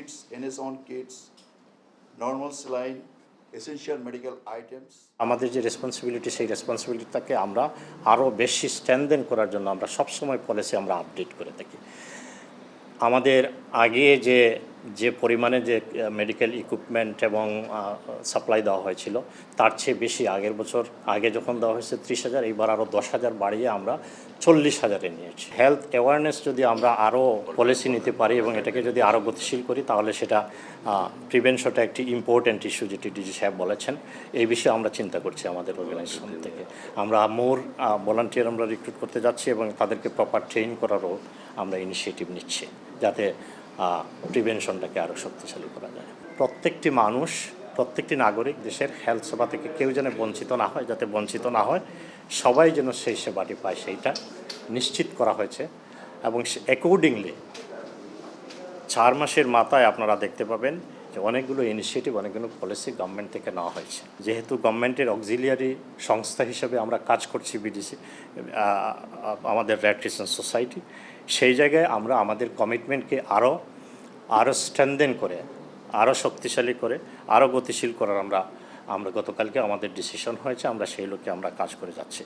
kits, NS-on kits, normal saline, essential medical items. আমাদের যে responsibility সেই রেসপন্সিবিলিটিটাকে আমরা আরও বেশি স্ট্রেনদেন করার জন্য আমরা সবসময় পলিসি আমরা আপডেট করে থাকি। আমাদের আগে যে পরিমাণে যে মেডিকেল ইকুইপমেন্ট এবং সাপ্লাই দেওয়া হয়েছিল তার চেয়ে বেশি আগের বছর আগে যখন দেওয়া হয়েছে 30,000, এইবার আরও 10,000 বাড়িয়ে আমরা 40,000-এ নিয়েছি। হেলথ অ্যাওয়ারনেস যদি আমরা আরও পলিসি নিতে পারি এবং এটাকে যদি আরও গতিশীল করি তাহলে সেটা প্রিভেনশনটা একটি ইম্পর্ট্যান্ট ইস্যু, যেটি ডিজি সাহেব বলেছেন। এই বিষয়ে আমরা চিন্তা করছি আমাদের অর্গানাইজেশন থেকে। আমরা মোর ভলান্টিয়ার আমরা রিক্রুট করতে যাচ্ছি এবং তাদেরকে প্রপার ট্রেন করারও আমরা ইনিশিয়েটিভ নিচ্ছি যাতে প্রিভেনশনটাকে আরও শক্তিশালী করা যায়। প্রত্যেকটি মানুষ, প্রত্যেকটি নাগরিক দেশের হেলথ সেবা থেকে কেউ যেন বঞ্চিত না হয়, যাতে বঞ্চিত না হয়, সবাই যেন সেই সেবাটি পায় সেইটা নিশ্চিত করা হয়েছে। এবং অ্যাকর্ডিংলি 4 মাসের মাথায় আপনারা দেখতে পাবেন যে অনেকগুলো ইনিশিয়েটিভ, অনেকগুলো পলিসি গভর্নমেন্ট থেকে নেওয়া হয়েছে। যেহেতু গভর্নমেন্টের অক্সিলিয়ারি সংস্থা হিসেবে আমরা কাজ করছি বিডিসি, আমাদের রেড ক্রিসেন্ট সোসাইটি, সেই জায়গায় আমরা আমাদের কমিটমেন্টকে আরও স্ট্রেনদেন করে, আরও শক্তিশালী করে, আরও গতিশীল করার আমরা গতকালকে আমাদের ডিসিশন হয়েছে, আমরা সেই লক্ষ্যে আমরা কাজ করে যাচ্ছি।